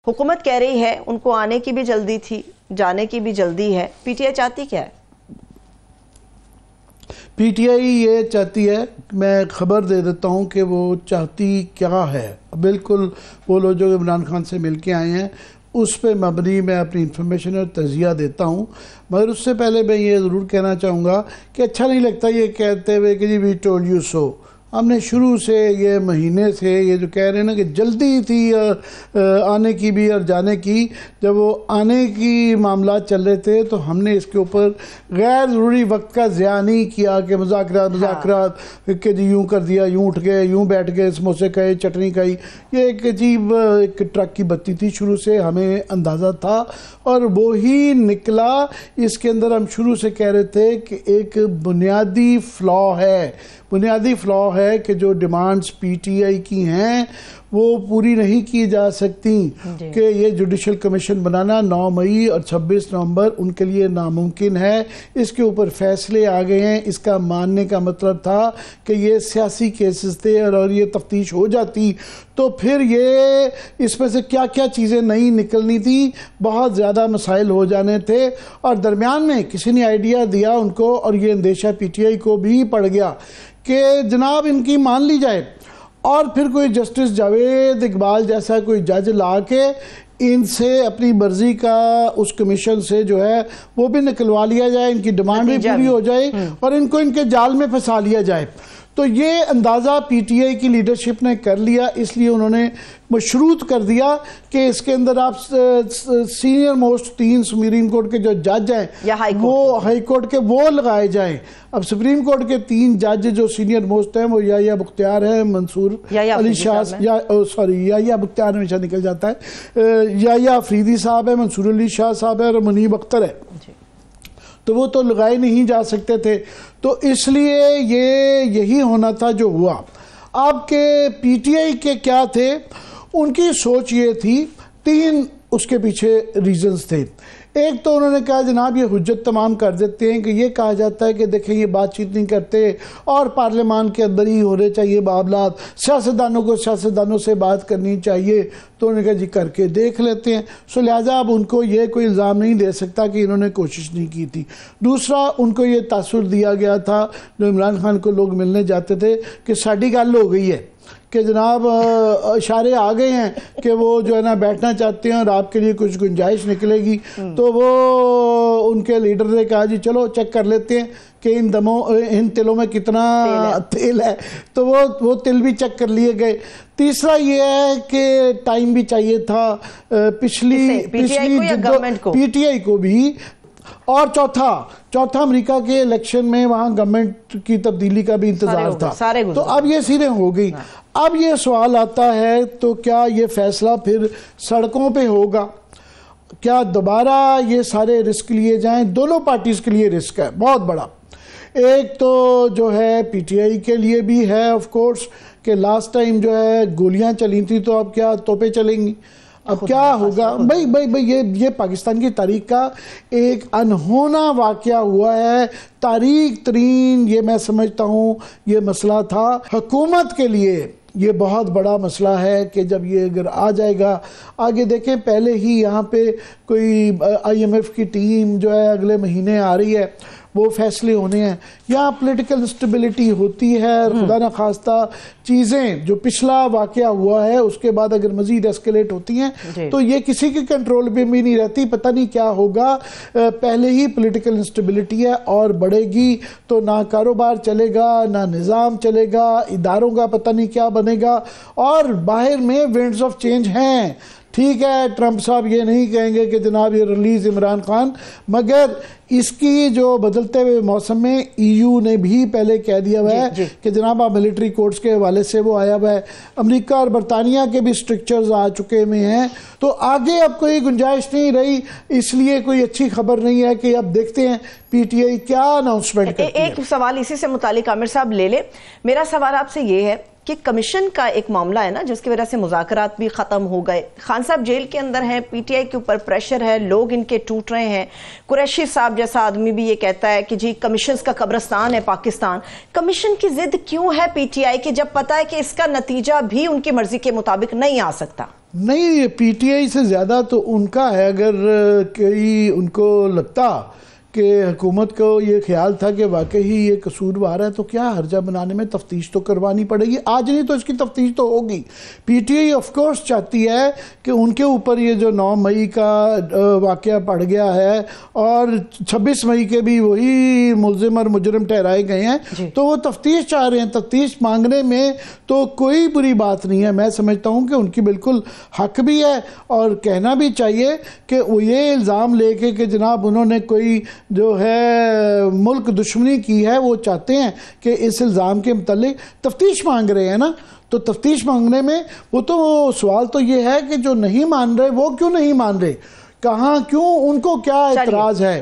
حکومت کہہ رہی ہے ان کو آنے کی بھی جلدی تھی، جانے کی بھی جلدی ہے، پی ٹی آئی چاہتی کیا ہے؟ پی ٹی آئی یہ چاہتی ہے، میں خبر دے دیتا ہوں کہ وہ چاہتی کیا ہے۔ بالکل وہ لوگ جو عمران خان سے مل کے آئے ہیں اس پہ مبنی میں اپنی انفارمیشن اور تجزیہ دیتا ہوں، مگر اس سے پہلے میں یہ ضرور کہنا چاہوں گا کہ اچھا نہیں لگتا یہ کہتے ہوئے کہ جی وی ٹولڈ یو سو۔ ہم نے شروع سے یہ مہینے سے یہ جو کہہ رہے ہیں نا کہ جلدی تھی آنے کی بھی اور جانے کی، جب وہ آنے کی معاملات چل رہے تھے تو ہم نے اس کے اوپر غیر ضروری وقت کا ضیاع نہیں کیا کہ مذاکرات کہ جی یوں کر دیا، یوں اٹھ گئے، یوں بیٹھ گئے، سموسے کھائے، چٹنی کھائی۔ یہ ایک عجیب ایک ٹرک کی بتی تھی، شروع سے ہمیں اندازہ تھا اور وہی نکلا۔ اس کے اندر ہم شروع سے کہہ رہے تھے کہ ایک بنیادی فلا ہے کہ جو ڈیمانڈز پی ٹی آئی کی ہیں وہ پوری نہیں کی جا سکتی، کہ یہ جوڈیشل کمیشن بنانا 9 مئی اور 26 نومبر ان کے لیے ناممکن ہے۔ اس کے اوپر فیصلے آ گئے ہیں۔ اس کا ماننے کا مطلب تھا کہ یہ سیاسی کیسز تھے اور یہ تفتیش ہو جاتی تو پھر یہ اس میں سے کیا کیا چیزیں نہیں نکلنی تھی، بہت زیادہ مسائل ہو جانے تھے۔ اور درمیان میں کسی نے آئیڈیا دیا ان کو، اور یہ اندیشہ پی ٹی آئی کو بھی پڑ گیا کہ جناب ان کی مان لی جائے اور پھر کوئی جسٹس جاوید اقبال جیسا کوئی جج لا کے ان سے اپنی مرضی کا اس کمیشن سے جو ہے وہ بھی نکلوا لیا جائے، ان کی ڈیمانڈ بھی پوری ہو جائے اور ان کو ان کے جال میں پھنسا لیا جائے۔ تو یہ اندازہ پی ٹی آئی کی لیڈرشپ نے کر لیا، اس لیے انہوں نے مشروط کر دیا کہ اس کے اندر آپ سینئر موسٹ 3 سپریم کورٹ کے جو جج ہیں وہ ہائی کورٹ کے وہ لگائے جائیں۔ اب سپریم کورٹ کے 3 جج جو سینئر موسٹ ہیں وہ یحییٰ بختیار ہیں، منصور علی شاہ، یحییٰ بختیار ہمیشہ نکل جاتا ہے، یحییٰ افریدی صاحب ہے، منصور علی شاہ صاحب ہے اور منیب اختر ہے، تو وہ تو لگائے نہیں جا سکتے تھے۔ تو اس لیے یہی ہونا تھا جو ہوا۔ اب کے پی ٹی آئی کے کیا تھے، ان کی سوچ یہ تھی، 3 اس کے پیچھے ریزنز تھے۔ ایک تو انہوں نے کہا جناب یہ حجت تمام کر دیتے ہیں کہ یہ کہا جاتا ہے کہ دیکھیں یہ بات چیت نہیں کرتے اور پارلیمان کے اندر ہی ہونے چاہیے معاملات، سیاستدانوں کو سیاستدانوں سے بات کرنی چاہیے، تو انہوں نے کہا جی کر کے دیکھ لیتے ہیں۔ سو لہٰذا اب ان کو یہ کوئی الزام نہیں دے سکتا کہ انہوں نے کوشش نہیں کی تھی۔ دوسرا ان کو یہ تاثر دیا گیا تھا جو عمران خان کو لوگ ملنے جاتے تھے کہ ساڈی گل ہو گئی ہے، کہ جناب اشارے آ گئے ہیں کہ وہ جو ہے نا بیٹھنا چاہتے ہیں اور آپ کے لیے کچھ گنجائش نکلے گی۔ تو وہ ان کے لیڈر نے کہا جی چلو چیک کر لیتے ہیں کہ ان تلوں میں کتنا تیل ہے، تو وہ تل بھی چیک کر لیے گئے۔ تیسرا یہ ہے کہ ٹائم بھی چاہیے تھا پچھلی پی ٹی آئی کو بھی، اور چوتھا امریکہ کے الیکشن میں وہاں گورنمنٹ کی تبدیلی کا بھی انتظار تھا، تو اب یہ سیریں ہو گئی۔ اب یہ سوال آتا ہے تو کیا یہ فیصلہ پھر سڑکوں پہ ہوگا؟ کیا دوبارہ یہ سارے رسک لیے جائیں؟ دونوں پارٹیز کے لیے رسک ہے بہت بڑا۔ ایک تو جو ہے پی ٹی آئی کے لیے بھی ہے آف کورس کہ لاسٹ ٹائم جو ہے گولیاں چلی تھی تو اب کیا توپیں چلیں گی، اب کیا ہوگا؟ بھائی یہ پاکستان کی تاریخ کا ایک انہونا واقعہ ہوا ہے، تاریخ ترین یہ میں سمجھتا ہوں یہ مسئلہ تھا حکومت کے لیے۔ یہ بہت بڑا مسئلہ ہے کہ جب یہ اگر آ جائے گا آگے، دیکھیں پہلے ہی یہاں پہ کوئی آئی ایم ایف کی ٹیم جو ہے اگلے مہینے آ رہی ہے، وہ فیصلے ہونے ہیں، یہاں پولیٹیکل انسٹیبلٹی ہوتی ہے، خدا نخواستہ چیزیں جو پچھلا واقعہ ہوا ہے اس کے بعد اگر مزید ایسکیلیٹ ہوتی ہیں تو یہ کسی کے کنٹرول پہ بھی نہیں رہتی، پتہ نہیں کیا ہوگا۔ پہلے ہی پولیٹیکل انسٹیبلٹی ہے اور بڑھے گی تو نہ کاروبار چلے گا، نہ نظام چلے گا، اداروں کا پتہ نہیں کیا بنے گا، اور باہر میں ونڈز آف چینج ہیں۔ ٹھیک ہے ٹرمپ صاحب یہ نہیں کہیں گے کہ جناب یہ ریلیز عمران خان، مگر اس کی جو بدلتے ہوئے موسم میں ای یو نے بھی پہلے کہہ دیا ہوا ہے کہ جناب آپ ملٹری کورٹس کے حوالے سے وہ آیا ہوا ہے، امریکہ اور برطانیہ کے بھی سٹرکچرز آ چکے میں ہیں، تو آگے اب کوئی گنجائش نہیں رہی، اس لیے کوئی اچھی خبر نہیں ہے کہ اب دیکھتے ہیں پی ٹی آئی کیا اناؤنسمنٹ کرتی ہے۔ ایک سوال اسی سے متعلق عامر صاحب لے لیں، میرا سوال آپ سے یہ ہے کہ کمیشن کا ایک معاملہ ہے نا جس کی وجہ سے مذاکرات بھی ختم ہو گئے، خان صاحب جیل کے اندر ہیں، پی ٹی آئی کے اوپر پریشر ہے، لوگ ان کے ٹوٹ رہے ہیں، قریشی صاحب جیسا آدمی بھی یہ کہتا ہے کہ جی کمیشنز کا قبرستان ہے پاکستان۔ کمیشن کی ضد کیوں ہے پی ٹی آئی کی جب پتہ ہے کہ اس کا نتیجہ بھی ان کی مرضی کے مطابق نہیں آ سکتا؟ نہیں، پی ٹی آئی سے زیادہ تو ان کا ہے. اگر کوئی ان کو لگتا کہ حکومت کو یہ خیال تھا کہ واقعی یہ قصوروار ہے تو کیا حرجہ بنانے میں تفتیش تو کروانی پڑے گی. آج نہیں تو اس کی تفتیش تو ہوگی. P T I of course چاہتی ہے کہ ان کے اوپر یہ جو 9 مئی کا واقعہ پڑ گیا ہے اور 26 مئی کے بھی وہی ملزم اور مجرم ٹھہرائے گئے ہیں تو وہ تفتیش چاہ رہے ہیں. تفتیش مانگنے میں تو کوئی بری بات نہیں ہے. میں سمجھتا ہوں کہ ان کی بالکل حق بھی ہے اور کہنا بھی چاہیے کہ وہ یہ الزام لے کے کہ جناب انہوں نے کوئی جو ہے ملک دشمنی کی ہے، وہ چاہتے ہیں کہ اس الزام کے متعلق تفتیش مانگ رہے ہیں نا. تو تفتیش مانگنے میں وہ تو سوال تو یہ ہے کہ جو نہیں مان رہے وہ کیوں نہیں مان رہے، کہاں کیوں، ان کو کیا اعتراض ہے.